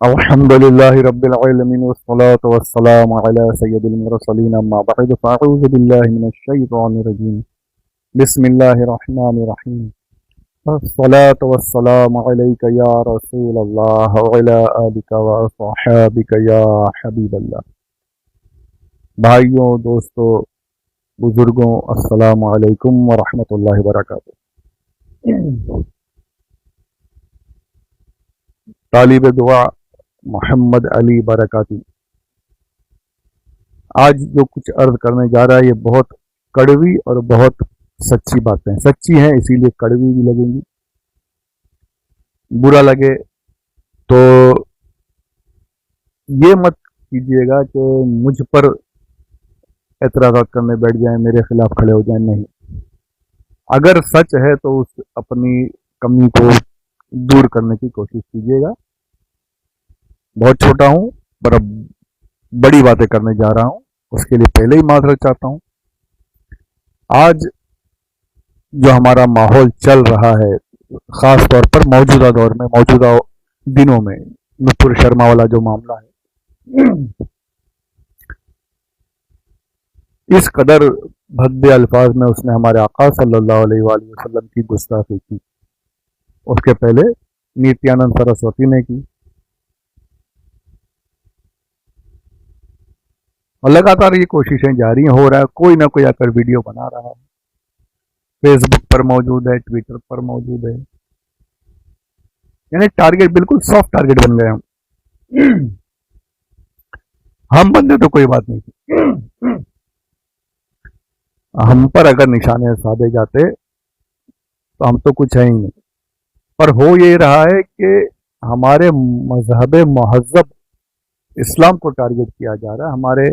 الحمدللہ رب العالمین والصلاة والسلام علی سید المرسلین اما بعد فاعوذ باللہ من الشیطان الرجیم بسم اللہ الرحمن الرحیم الصلاة والسلام علیک یا رسول اللہ وعلی آلک وصحابک یا حبیب اللہ۔ بھائیوں، دوستوں، بزرگوں، السلام علیکم ورحمۃ اللہ وبرکاتہ۔ طالب دعا محمد علی برکاتی آج جو کچھ عرض کرنے جا رہا ہے یہ بہت کڑوی اور بہت سچی باتیں ہیں، سچی ہیں اسی لیے کڑوی بھی لگیں گی۔ برا لگے تو یہ مت کیجیے گا کہ مجھ پر اعتراضات کرنے بیٹھ جائیں، میرے خلاف کھڑے ہو جائیں، نہیں۔ اگر سچ ہے تو اس اپنی کمی کو دور کرنے کی کوشش کیجیے گا۔ بہت چھوٹا ہوں پر اب بڑی باتیں کرنے جا رہا ہوں، اس کے لیے پہلے ہی معذرت چاہتا ہوں۔ آج جو ہمارا ماحول چل رہا ہے، خاص طور پر موجودہ دور میں، موجودہ دنوں میں، نپور شرما والا جو معاملہ ہے، اس قدر بھدے الفاظ میں اس نے ہمارے آقا صلی اللہ علیہ وآلہ وسلم کی گستاخی کی۔ اس کے پہلے نتیانند سرسوتی نے کی، اور لگاتار یہ کوششیں جاری ہیں، ہو رہا ہے کوئی نہ کوئی آ کر ویڈیو بنا رہا ہے، فیس بک پر موجود ہے، ٹویٹر پر موجود ہے، یعنی ٹارگیٹ بالکل سافٹ ٹارگیٹ بن گئے ہم بندے تو کوئی بات نہیں تھی، ہم پر اگر نشانے سادے جاتے تو ہم تو کچھ ہے ہی نہیں۔ پر ہو یہ رہا ہے کہ ہمارے مذہب مہذب اسلام کو ٹارگیٹ کیا جا رہا ہے، ہمارے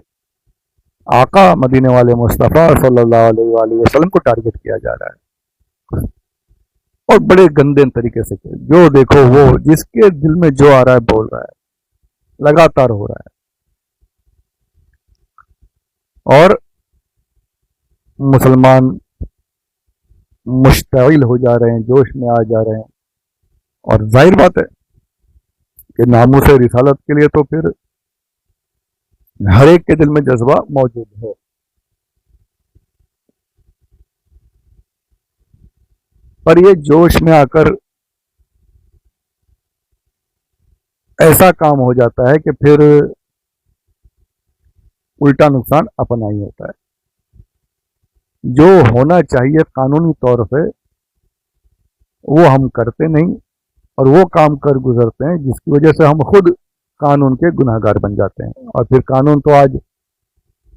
آقا مدینے والے مصطفیٰ صلی اللہ علیہ وآلہ وسلم کو ٹارگیٹ کیا جا رہا ہے، اور بڑے گندے طریقے سے، جو دیکھو وہ جس کے دل میں جو آ رہا ہے بول رہا ہے، لگاتار ہو رہا ہے، اور مسلمان مشتعل ہو جا رہے ہیں، جوش میں آ جا رہے ہیں، اور ظاہر بات ہے کہ ناموس رسالت کے لیے تو پھر ہر ایک کے دل میں جذبہ موجود ہے۔ پر یہ جوش میں آ کر ایسا کام ہو جاتا ہے کہ پھر الٹا نقصان اپنا ہی ہوتا ہے۔ جو ہونا چاہیے قانونی طور پہ وہ ہم کرتے نہیں، اور وہ کام کر گزرتے ہیں جس کی وجہ سے ہم خود قانون کے گناہ گار بن جاتے ہیں۔ اور پھر قانون تو آج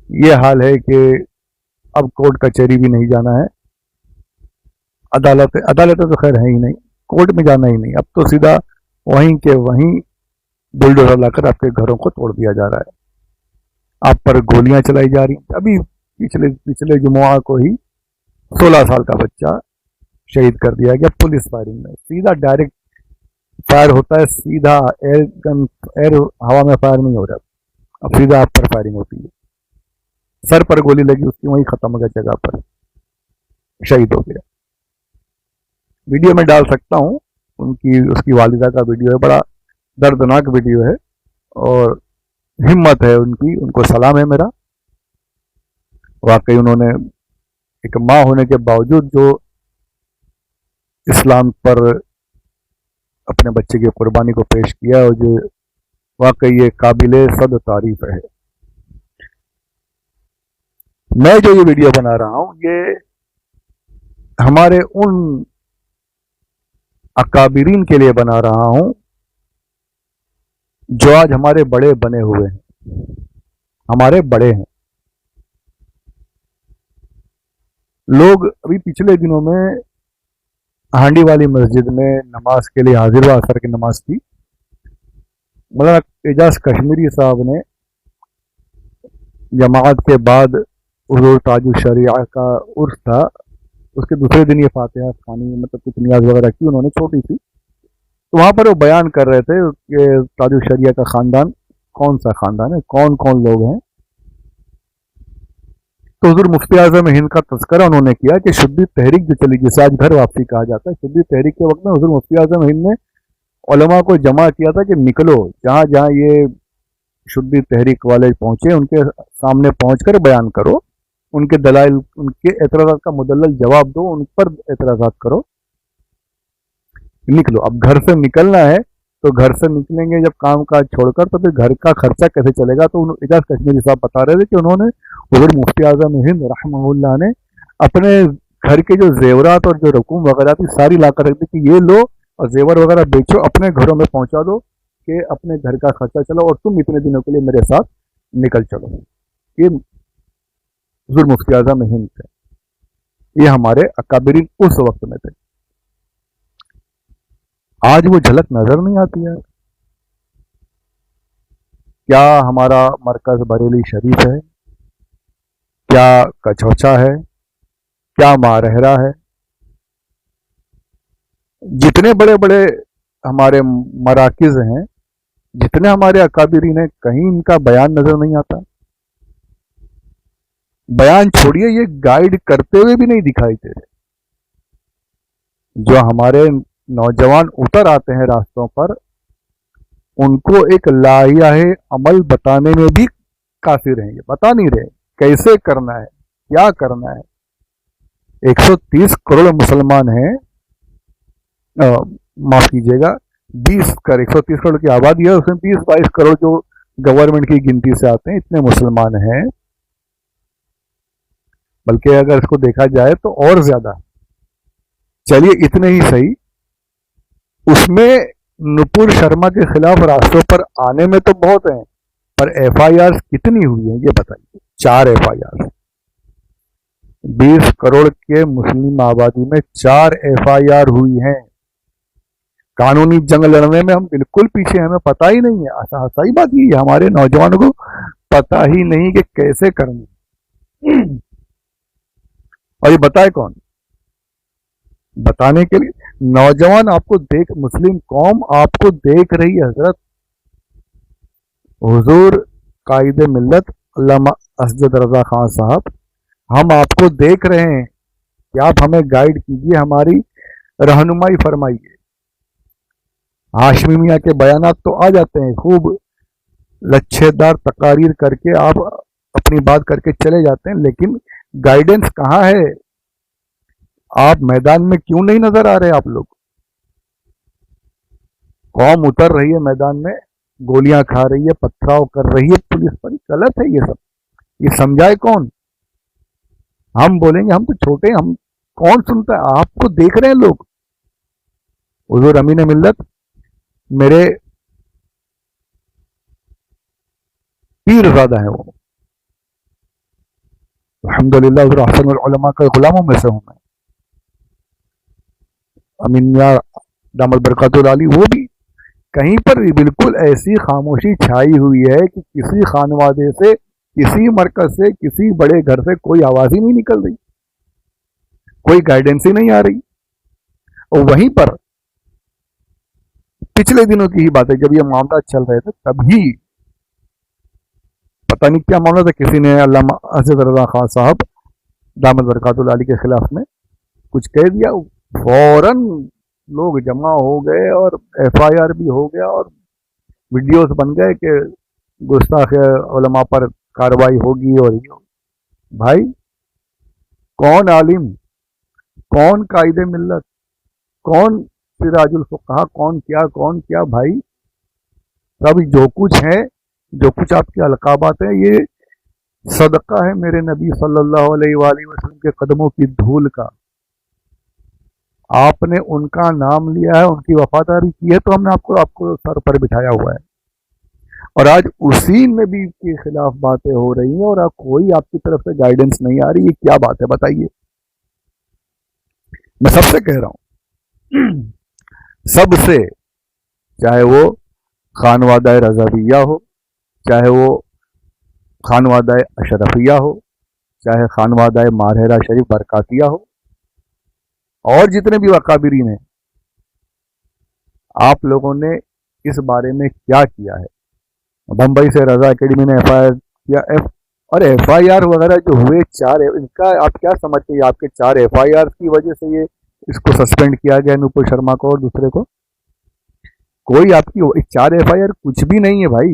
یہ حال ہے کہ اب کورٹ کچہری بھی نہیں جانا ہے، عدالتیں تو خیر ہے ہی نہیں، کورٹ میں جانا ہی نہیں، اب تو سیدھا وہیں کے وہیں بلڈوزر لا کر آپ کے گھروں کو توڑ دیا جا رہا ہے، آپ پر گولیاں چلائی جا رہی ہیں۔ ابھی پچھلے جمعہ کو ہی 16 سال کا بچہ شہید کر دیا گیا پولیس فائرنگ میں، سیدھا ڈائریکٹ فائر ہوتا ہے، سیدھا ایئر ہوا میں فائر نہیں ہو رہا، اب سیدھا آپ پر فائرنگ ہوتی ہے، سر پر گولی لگی، اس کی وہیں ختم ہو گیا، جگہ پر شہید ہو گیا۔ ویڈیو میں ڈال سکتا ہوں، اس کی والدہ کا ویڈیو ہے، بڑا دردناک ویڈیو ہے، اور ہمت ہے ان کی، ان کو سلام ہے میرا۔ واقعی انہوں نے ایک ماں ہونے کے باوجود جو اسلام پر اپنے بچے کی قربانی کو پیش کیا، اور جو واقعی یہ قابل صد تعریف ہے۔ میں جو یہ ویڈیو بنا رہا ہوں یہ ہمارے ان اکابرین کے لیے بنا رہا ہوں جو آج ہمارے بڑے بنے ہوئے ہیں، ہمارے بڑے ہیں۔ لوگ ابھی پچھلے دنوں میں ہانڈی والی مسجد میں نماز کے لیے حاضر ہوا، اثر کی نماز کی، مولانا اعجاز کشمیری صاحب نے جماعت کے بعد حضور تاج الشریعہ کا عرس تھا، اس کے دوسرے دن یہ فاتحہ خوانی، مطلب کچھ نیاز وغیرہ کی انہوں نے چھوٹی سی، تو وہاں پر وہ بیان کر رہے تھے کہ تاج الشریعہ کا خاندان کون سا خاندان ہے، کون کون لوگ ہیں۔ تو حضور مفتی اعظم ہند کا تذکرہ انہوں نے کیا کہ شبلی تحریک جو چلی، جسے آج گھر واپسی کہا جاتا ہے، شبلی تحریک کے وقت میں حضور مفتی اعظم ہند نے उलमा को जमा किया था कि निकलो, जहाँ जहाँ ये शुद्धी तहरीक वाले पहुंचे उनके सामने पहुंचकर बयान करो, उनके दलाइल, उनके एतराज़ात का मुदल्लल जवाब दो, उन पर एतराज़ात करो, निकलो। अब घर से निकलना है तो घर से निकलेंगे जब काम काज छोड़कर, तो फिर घर का खर्चा कैसे चलेगा? तो एजाज कश्मीरी साहब बता रहे थे कि उन्होंने, हुज़ूर मुफ्ती आज़म हिंद रहमहुल्लाह ने अपने घर के जो जेवरात और जो रकूम वगैरह थी सारी ला कर रख दी कि ये लो और जेवर वगैरह बेचो, अपने घरों में पहुंचा दो कि अपने घर का खर्चा चलो और तुम इतने दिनों के लिए मेरे साथ निकल चलो। ये हुज़ूर मुफ्ती आज़म हिंद थे, ये हमारे अकाबिरीन उस वक्त में थे। आज वो झलक नजर नहीं आती है। क्या हमारा मरकज बरेली शरीफ है? क्या कचौचा है? क्या मारहरा है? जितने बड़े बड़े हमारे मराकिज हैं, जितने हमारे अकाबिरीन हैं, कहीं इनका बयान नजर नहीं आता। बयान छोड़िए, ये गाइड करते हुए भी नहीं दिखाई दे रहे। जो हमारे नौजवान उतर आते हैं रास्तों पर, उनको एक लाहियाए अमल बताने में भी काफिर हैं, ये बता नहीं रहे कैसे करना है, क्या करना है। 130 करोड़ मुसलमान हैं, माफ कीजिएगा 130 करोड़ की आबादी है, उसमें 20-22 करोड़ जो गवर्नमेंट की गिनती से आते हैं, इतने मुसलमान हैं। बल्कि अगर इसको देखा जाए तो और ज्यादा, चलिए इतने ही सही। उसमें नुपुर शर्मा के खिलाफ रास्तों पर आने में तो बहुत हैं, पर FIR कितनी हुई हैं ये बताइए? 4 FIR। 20 करोड़ के मुस्लिम आबादी में 4 FIR हुई हैं। कानूनी जंग लड़ने में हम बिल्कुल पीछे, हमें पता ही नहीं है। सही बात ये, हमारे नौजवानों को पता ही नहीं कि कैसे करनी। और ये बताए कौन? बताने के लिए नौजवान आपको देख, मुस्लिम कौम आपको देख रही है। हजरत हुजूर कायद मिल्लत अल्लामा असद रजा खान साहब, हम आपको देख रहे हैं कि आप हमें गाइड कीजिए, हमारी रहनुमाई फरमाइए। हाशमी मियाँ के बयानात तो आ जाते हैं, खूब लच्छेदार तकारीर करके आप अपनी बात करके चले जाते हैं, लेकिन गाइडेंस कहाँ है? आप मैदान में क्यों नहीं नजर आ रहे? आप लोग, कौम उतर रही है मैदान में, गोलियां खा रही है, पथराव कर रही है पुलिस पर, गलत है ये सब। ये समझाए कौन? हम बोलेंगे हम तो छोटे, हम कौन सुनता है? आपको देख रहे हैं लोग। हुजूर अमीन मिल्लत मेरे पीरज़ादा है वो, अल्हम्दुलिल्लाह हुजूर अहसनुल उलमा के गुलामों में से हूं मैं। अमीन मियां दामद बरकतुल आली, वो भी कहीं पर भी बिल्कुल ऐसी खामोशी छाई हुई है कि किसी खानवादे से, किसी मरकज से, किसी बड़े घर से कोई आवाज ही नहीं निकल रही, कोई गाइडेंस ही नहीं आ रही। और वहीं पर पिछले दिनों की ही बात है, जब ये मामला चल रहे थे तभी पता नहीं क्या मामला था, किसी ने अल्लामा असद रजा खान साहब दामद बरकतुल आली के खिलाफ में कुछ कह दिया, फौरन लोग जमा हो गए और FIR भी हो गया और वीडियोस बन गए कि गुस्ताख उलमा पर कार्रवाई होगी। और ये भाई, कौन आलिम, कौन कायदे मिल्लत, कौन सिराजुल फुक़हा, कौन क्या भाई, सब जो कुछ है, जो कुछ आपके अलकाबात हैं, ये सदका है मेरे नबी सल्लल्लाहु अलैहि वसल्लम के कदमों की धूल का। आपने उनका नाम लिया है, उनकी वफादारी की है, तो हमने आपको सर पर बिठाया हुआ है। और आज उसी नबी के खिलाफ बातें हो रही हैं और कोई आपकी तरफ से गाइडेंस नहीं आ रही। ये क्या बात है बताइए? मैं सबसे कह रहा हूं, सबसे, चाहे वो खानवादा रज़ाविया हो, चाहे वो खानवादा अशरफिया हो, चाहे खानवादा मारहरा शरीफ बरकातिया हो, और जितने भी अकाबिरीन हैं, आप लोगों ने इस बारे में क्या किया है? बंबई से रजा एकेडमी ने FIR किया, और FIR वगैरह जो हुए 4, इनका आप क्या समझते हैं? आपके 4 FIR की वजह से ये इसको सस्पेंड किया गया, नुपुर शर्मा को और दूसरे को? कोई आपकी 4 FIR कुछ भी नहीं है भाई,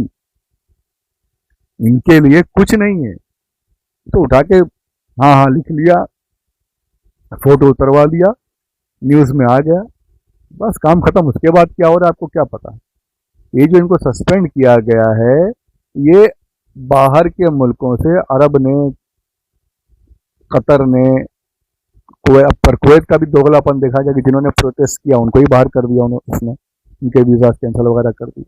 इनके लिए कुछ नहीं है। तो उठा के हाँ हाँ लिख लिया, फोटो उतरवा लिया, न्यूज में आ गया, बस काम खत्म। उसके बाद क्या हो रहा है आपको क्या पता। ये जो इनको सस्पेंड किया गया है, ये बाहर के मुल्कों से, अरब ने, कतर ने, पर कुवैत का भी दोगलापन देखा गया कि जिन्होंने प्रोटेस्ट किया उनको ही बाहर कर दिया उसने, उनके वीजा कैंसिल वगैरह कर दी।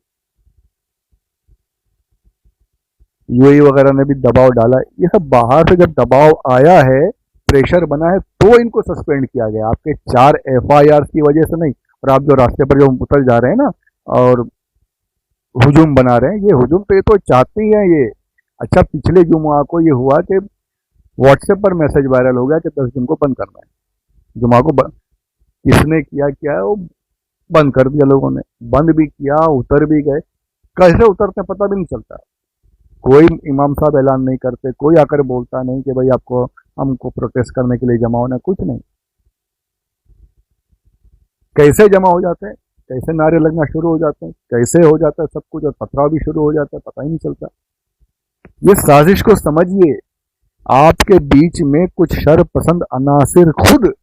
यूएई वगैरह ने भी दबाव डाला। ये सब बाहर से जब दबाव आया है, प्रेशर बना है, तो इनको सस्पेंड किया गया, आपके 4 FIR की वजह से नहीं। और आप जो रास्ते पर जो उतर जा रहे हैं ना और हुजूम बना रहे हैं, ये हुजूम तो ये तो चाहते ही हैं ये। अच्छा, पिछले जुमा को ये हुआ कि व्हाट्सएप पर मैसेज वायरल हो गया कि 10 दिन को बंद करना है। जुमा को किसने किया क्या है, वो बंद कर दिया लोगों ने, बंद भी किया, उतर भी गए। कैसे उतरते पता भी नहीं चलता। कोई इमाम साहब ऐलान नहीं करते, कोई आकर बोलता नहीं कि भाई आपको हमको प्रोटेस्ट करने के लिए जमा होना, कुछ नहीं। कैसे जमा हो जाते हैं, कैसे नारे लगना शुरू हो जाते हैं, कैसे हो जाता है सब कुछ, और पथराव भी शुरू हो जाता है, पता ही नहीं चलता। ये साजिश को समझिए। आपके बीच में कुछ शर पसंद अनासिर खुद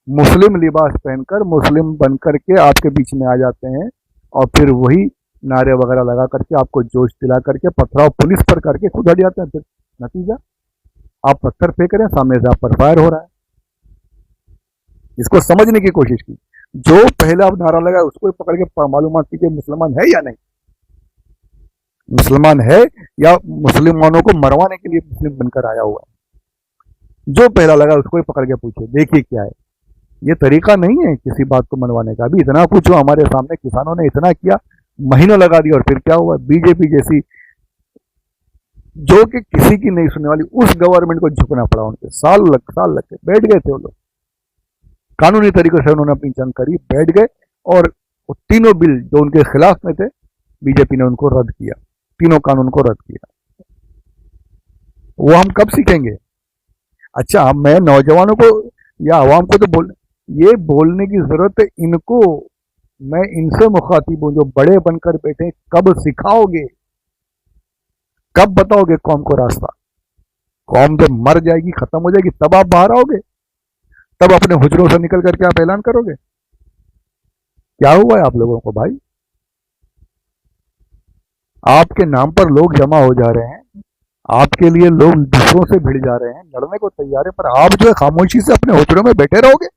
मुस्लिम लिबास पहनकर, मुस्लिम बन करके आपके बीच में आ जाते हैं, और फिर वही नारे वगैरह लगा करके आपको जोश दिला करके पथराव पुलिस पर करके खुद हट जाते हैं। फिर नतीजा, आप पत्थर फेंक रहे हैं, सामने से आप पर फायर हो रहा है। इसको समझने की कोशिश की। जो पहला नारा लगा उसको पकड़ के मालूमात कीजिए मुसलमान है या नहीं, मुसलमान है या मुसलमानों को मरवाने के लिए मुस्लिम बनकर आया हुआ है। जो पहला लगा उसको ही पकड़ के पूछे, देखिए क्या है। ये तरीका नहीं है किसी बात को मनवाने का। अभी इतना कुछ हुआ हमारे सामने, किसानों ने इतना किया, महीनों लगा दिया, और फिर क्या हुआ, बीजेपी जैसी जो कि किसी की नहीं सुनने वाली, उस गवर्नमेंट को झुकना पड़ा उनके। साल लग के बैठ गए थे वो लोग, कानूनी तरीके से उन्होंने अपनी जंग करी, बैठ गए, और वो तीनों बिल जो उनके खिलाफ में थे, बीजेपी ने उनको रद्द किया, तीनों कानून को रद्द किया। वो हम कब सीखेंगे। अच्छा, मैं नौजवानों को या आवाम को तो ये बोलने की जरूरत है इनको। मैं इनसे मुखातिब हूं जो बड़े बनकर बैठे, कब सिखाओगे, कब बताओगे कौम को रास्ता। कौम जब मर जाएगी, खत्म हो जाएगी, तब आप बाहर आओगे, तब अपने हुजरों से निकल करके आप ऐलान करोगे। क्या हुआ है आप लोगों को भाई। आपके नाम पर लोग जमा हो जा रहे हैं, आपके लिए लोग दूसरों से भिड़ जा रहे हैं, लड़ने को तैयार है, पर आप जो है खामोशी से अपने हुजरों में बैठे रहोगे।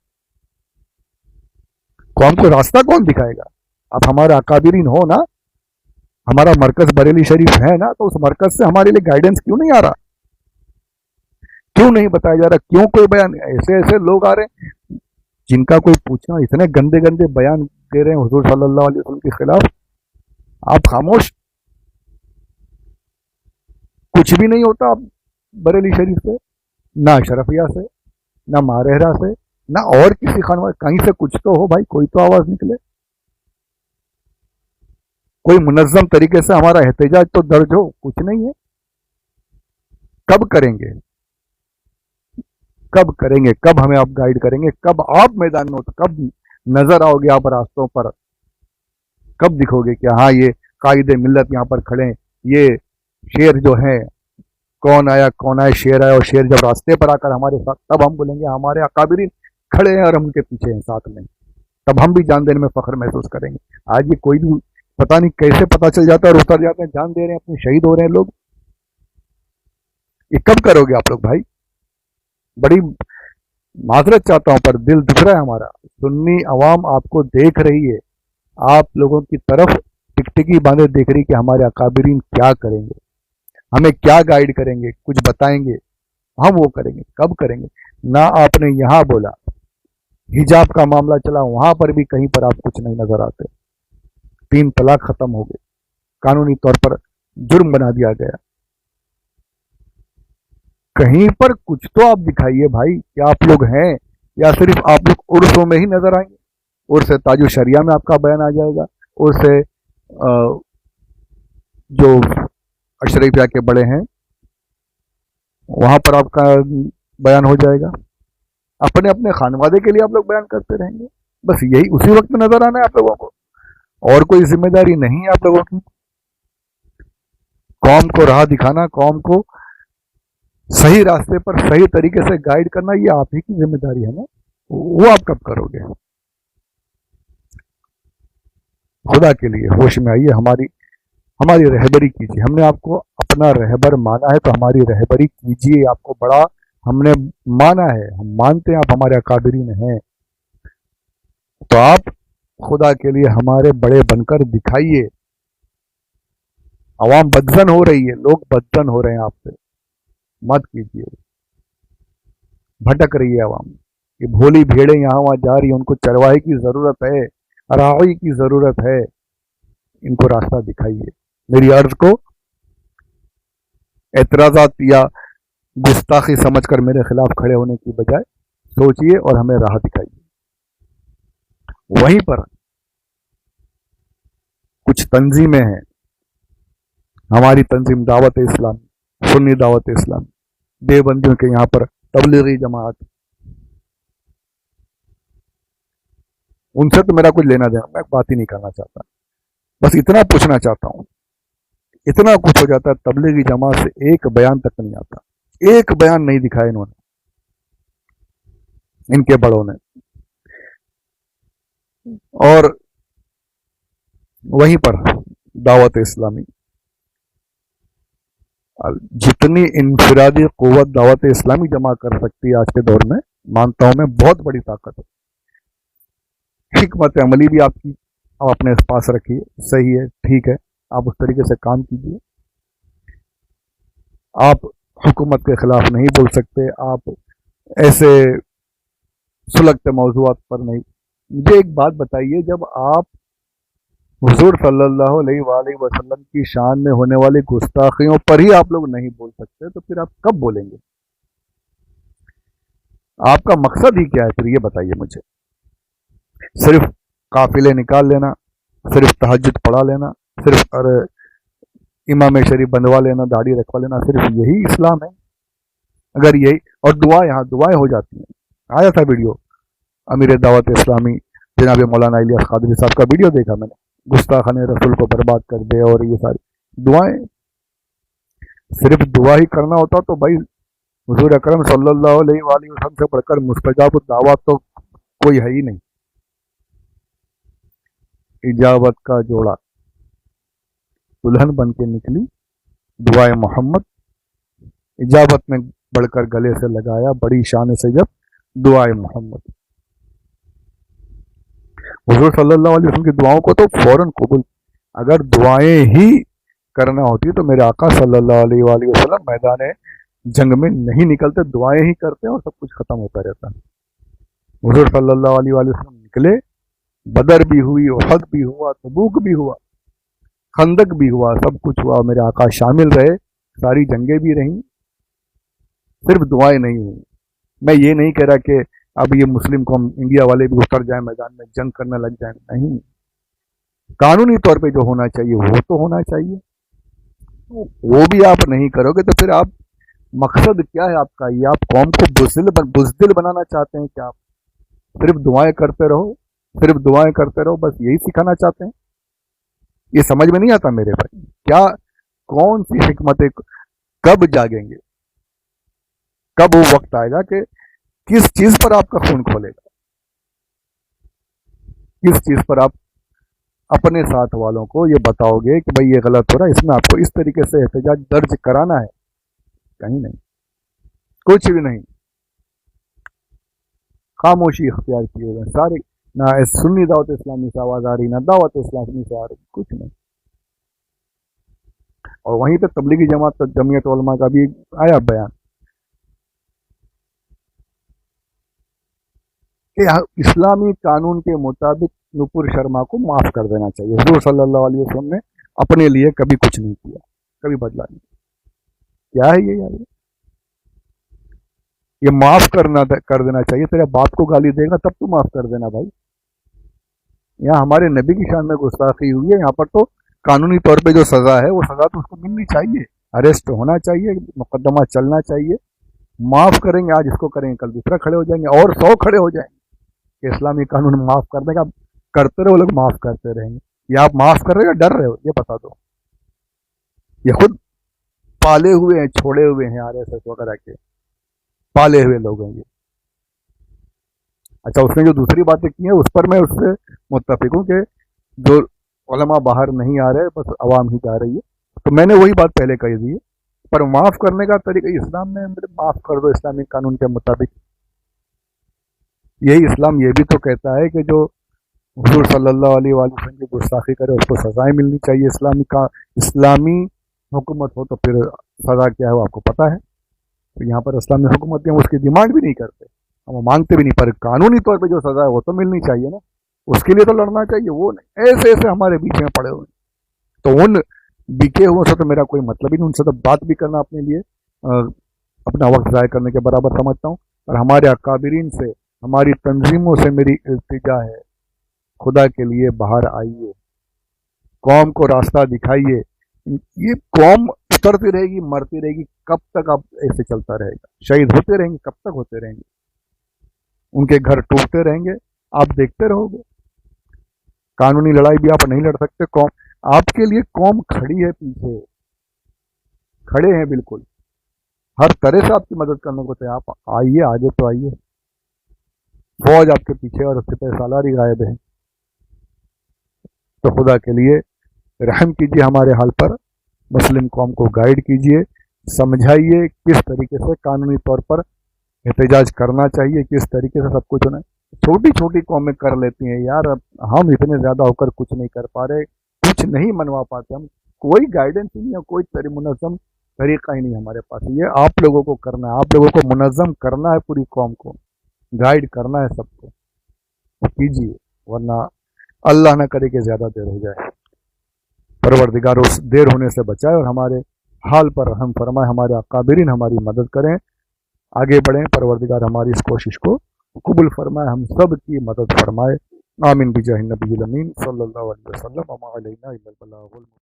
कौम को रास्ता कौन दिखाएगा। अब हमारा अकाबिरीन हो ना, हमारा मरकज बरेली शरीफ है ना, तो उस मरकज से हमारे लिए गाइडेंस क्यों नहीं आ रहा, क्यों नहीं बताया जा रहा, क्यों कोई बयान। ऐसे ऐसे लोग आ रहे हैं जिनका कोई पूछना, इतने गंदे गंदे बयान दे रहे हैं हुजूर सल्लल्लाहु अलैहि वसल्लम के खिलाफ, आप खामोश। कुछ भी नहीं होता आप बरेली शरीफ से, ना शरफिया से, ना मारेहरा से, ना और किसी खानवा, कहीं से कुछ तो हो भाई, कोई तो आवाज निकले, कोई मुनज्जम तरीके से हमारा एहतजाज तो दर्ज हो। कुछ नहीं है। कब करेंगे, कब करेंगे, कब हमें आप गाइड करेंगे, कब आप मैदान में, कब नजर आओगे आप रास्तों पर, कब दिखोगे कि हाँ ये कायदे मिल्लत यहाँ पर खड़े हैं, ये शेर जो है, कौन आया शेर आया, और शेर जब रास्ते पर आकर हमारे साथ, तब हम बोलेंगे हमारे अकाबिरीन खड़े हैं और हम उनके पीछे हैं साथ में, तब हम भी जान देने में फख्र महसूस करेंगे। आज ये कोई भी पता नहीं कैसे पता चल जाता है और उतर जाते हैं, जान दे रहे हैं, अपने शहीद हो रहे हैं लोग। ये कब करोगे आप लोग भाई। बड़ी माजरत चाहता हूं पर दिल दुख रहा है हमारा। सुन्नी अवाम आपको देख रही है, आप लोगों की तरफ टिकटिकी बांधे देख रही कि हमारे अकाबिरीन क्या करेंगे, हमें क्या गाइड करेंगे, कुछ बताएंगे, हम वो करेंगे। कब करेंगे। ना आपने यहां बोला, हिजाब का मामला चला, वहां पर भी कहीं पर आप कुछ नहीं नजर आते। 3 तलाक खत्म हो गए, कानूनी तौर पर जुर्म बना दिया गया। कहीं पर कुछ तो आप दिखाइए भाई, क्या आप लोग हैं, या सिर्फ आप लोग उर्सों में ही नजर आएंगे। उर्स ताजु शरिया में आपका बयान आ जाएगा, उर्स जो अशरफिया के बड़े हैं वहां पर आपका बयान हो जाएगा। अपने अपने खानवादे के लिए आप लोग बयान करते रहेंगे, बस यही उसी वक्त में नजर आना है आप लोगों को। और कोई जिम्मेदारी नहीं है आप लोगों की? कौम को राह दिखाना, कौम को सही रास्ते पर सही तरीके से गाइड करना, ये आप ही की जिम्मेदारी है ना। वो आप कब करोगे? खुदा के लिए होश में आइए, हमारी रहबरी कीजिए। हमने आपको अपना रहबर माना है तो हमारी रहबरी कीजिए। आपको बड़ा हमने माना है, हम मानते हैं आप हमारे अकाबरीन हैं, तो आप खुदा के लिए हमारे बड़े बनकर दिखाइए। आवाम बदजन हो रही है, लोग बदजन हो रहे हैं आपसे, मत कीजिए। भटक रही है आवाम, ये भोली भेड़ें यहाँ वहाँ जा रही है, उनको चरवाहे की जरूरत है, राही की जरूरत है, इनको रास्ता दिखाइए। मेरी अर्ज को एतराजात या गुस्ताखी समझकर मेरे खिलाफ खड़े होने की बजाय सोचिए और हमें राह दिखाइए। वहीं पर कुछ तंजीमें हैं, हमारी तंजीम दावत इस्लामी, सुन्नी दावत इस्लामी, देवबंदियों के यहाँ पर तबलीगी जमात, उनसे तो मेरा कुछ लेना देना, मैं बात ही नहीं करना चाहता। बस इतना पूछना चाहता हूँ, इतना कुछ हो जाता है, तबलीगी जमात से एक बयान तक नहीं आता, एक बयान नहीं दिखाया इन्होंने, इनके बड़ों ने। और वहीं पर दावत इस्लामी, जितनी इनफिरादी कुव्वत दावत इस्लामी जमा कर सकती है आज के दौर में, मानता हूं मैं बहुत बड़ी ताकत है। हिकमत अमली भी आपकी आप अपने पास रखिए, सही है, ठीक है, आप उस तरीके से काम कीजिए। आप हुकूमत के खिलाफ नहीं बोल सकते, आप ऐसे सुलगते मौजूआत पर नहीं। मुझे एक बात बताइए, जब आप हुजूर सल्लल्लाहु अलैहि वसल्लम की शान में होने वाली गुस्ताखियों पर ही आप लोग नहीं बोल सकते, तो फिर आप कब बोलेंगे? आपका मकसद ही क्या है फिर, ये बताइए मुझे। सिर्फ काफिले निकाल लेना, सिर्फ तहज्जुद पढ़ा लेना, सिर्फ इमाम शरीफ बंधवा लेना, दाढ़ी रखवा लेना, सिर्फ यही इस्लाम है? अगर यही, और यहाँ दुआएं हो जाती हैं। आया था वीडियो अमीर दावत इस्लामी जनाब मौलाना इलियास कादरी साहब का, वीडियो देखा मैंने, गुस्ताखाने रसूल को बर्बाद कर दे, और ये सारी दुआएं। सिर्फ दुआ ही करना होता तो भाई हुजूर अकरम सल्लल्लाहु अलैहि वसल्लम से पढ़कर मुस्तजाब दावा तो कोई है ही नहीं। इजाबत का जोड़ा दुल्हन बन के निकली, दुआए मोहम्मद, इजाबत में बढ़कर गले से लगाया बड़ी शान से जब दुआए मोहम्मद। हुजूर सल्लल्लाहु अलैहि वसल्लम की दुआओं को तो फौरन कबूल। अगर दुआएं ही करना होती तो मेरे आका सल्लल्लाहु अलैहि वसल्लम मैदान जंग में नहीं निकलते, दुआएं ही करते और सब कुछ खत्म होता रहता। हुजूर सल्लल्लाहु अलैहि वसल्लम निकले, बदर भी हुई, उहद भी हुआ, तबूक भी हुआ, खंदक भी हुआ, सब कुछ हुआ, मेरे आका शामिल रहे, सारी जंगें भी रहीं, सिर्फ दुआएं नहीं हुई। मैं ये नहीं कह रहा कि अब ये मुस्लिम कौम इंडिया वाले भी उतर जाए मैदान में, जंग करने लग जाए, नहीं। कानूनी तौर पे जो होना चाहिए वो तो होना चाहिए, वो भी आप नहीं करोगे तो फिर आप, मकसद क्या है आपका? ये आप कौम को बुज़दिल बनाना चाहते हैं क्या? आप सिर्फ दुआएं करते रहो, सिर्फ दुआएं करते रहो, बस यही सिखाना चाहते हैं? ये समझ में नहीं आता मेरे भाई, क्या कौन सी हिकमतें कब जागेंगे? कब वो वक्त आएगा कि किस चीज पर आपका खून खोलेगा, किस चीज पर आप अपने साथ वालों को ये बताओगे कि भाई ये गलत हो रहा है, इसमें आपको इस तरीके से एहतजाज दर्ज कराना है? कहीं नहीं, कुछ भी नहीं, खामोशी इख्तियार किए हुए सारे। ना सुन्नी दावत इस्लामी से आवाज आ रही, ना दावत इस्लामी से आ रही, कुछ नहीं। और वहीं पे तबलीगी जमात जमीयत उलमा का भी आया बयान कि इस्लामी कानून के मुताबिक नुपुर शर्मा को माफ कर देना चाहिए। हुजूर सल्लल्लाहु अलैहि वसल्लम ने अपने लिए कभी कुछ नहीं किया, कभी बदला नहीं। क्या है ये यार? ये माफ कर देना चाहिए। तेरे बाप को गाली देगा तब तू माफ कर देना भाई। यहाँ हमारे नबी की शान में गुस्ताखी हुई है, यहाँ पर तो कानूनी तौर पे जो सजा है वो सजा तो उसको मिलनी चाहिए, अरेस्ट होना चाहिए, मुकदमा चलना चाहिए। माफ करेंगे, आज इसको करेंगे, कल दूसरा खड़े हो जाएंगे और 100 खड़े हो जाएंगे कि इस्लामी कानून माफ करने का, करते रहे वो लोग, माफ करते रहेंगे। या आप माफ कर रहे हो या डर रहे हो, ये बता दो। ये खुद पाले हुए हैं, छोड़े हुए हैं आरएसएस वगैरह के, पाले हुए लोग हैं ये। अच्छा, उसने जो दूसरी बातें की हैं उस पर मैं उससे मुत्तफिक हूँ कि जो उलमा बाहर नहीं आ रहे, बस अवाम ही जा रही है, तो मैंने वही बात पहले कही थी। पर माफ करने का तरीका इस्लाम में, माफ कर दो इस्लामिक कानून के मुताबिक, यही इस्लाम ये भी तो कहता है कि जो हुजूर सल्लल्लाहु अलैहि वसल्लम की गुस्ताखी करे उसको सजाएं मिलनी चाहिए। इस्लामी हुकूमत हो तो फिर सजा क्या है वो आपको पता है। तो यहाँ पर इस्लामी हुकूमत हम उसकी डिमांड भी नहीं करते, हम मांगते भी नहीं, पर कानूनी तौर पे जो सजा है वो तो मिलनी चाहिए ना, उसके लिए तो लड़ना चाहिए। वो नहीं, ऐसे ऐसे हमारे बीच में पड़े हुए, तो उन बिके हुए से तो मेरा कोई मतलब ही नहीं, उनसे तो बात भी करना अपने लिए अपना वक्त ज़ाय करने के बराबर समझता हूँ। और हमारे अकाबिरीन से, हमारी तंजीमों से मेरी इल्तिजा है, खुदा के लिए बाहर आइए, कौम को रास्ता दिखाइए। ये कौम उतरती रहेगी, मरती रहेगी, कब तक आप ऐसे चलता रहेगा? शहीद होते रहेंगे, कब तक होते रहेंगे? उनके घर टूटते रहेंगे, आप देखते रहोगे। कानूनी लड़ाई भी आप नहीं लड़ सकते। कौम आपके लिए, कौम खड़ी है पीछे, खड़े हैं बिल्कुल, हर तरह से आपकी मदद करने को तैयार। आप आइए, आगे तो आइए, फौज आपके पीछे और सिपह सालार ही गायब है। तो खुदा के लिए रहम कीजिए हमारे हाल पर, मुस्लिम कौम को गाइड कीजिए, समझाइए किस तरीके से कानूनी तौर पर एहतजाज करना चाहिए, किस तरीके से सब कुछ होना है। छोटी छोटी कौमें कर लेती हैं यार, अब हम इतने ज़्यादा होकर कुछ नहीं कर पा रहे, कुछ नहीं मनवा पाते हम, कोई गाइडेंस ही नहीं है, कोई मुनज़्ज़म तरीका ही नहीं हमारे पास। ये आप लोगों को करना है, आप लोगों को मुनज़्ज़म करना है, पूरी कौम को गाइड करना है सबको, तो कीजिए, वरना अल्लाह ना करे कि ज़्यादा देर हो जाए। परवरदिगार उस देर होने से बचाए और हमारे हाल पर रहम फरमाए, हमारे अकाबिरीन हमारी मदद करें, आगे बढ़ें। परवरदिगार हमारी इस कोशिश को कबूल फरमाए, हम सब की मदद फरमाए। आमीन बिजाहि नबील अमीन सल्लल्लाहु अलैहि वसल्लम। वमा अलैना इल्लल बलागुल मुबीन।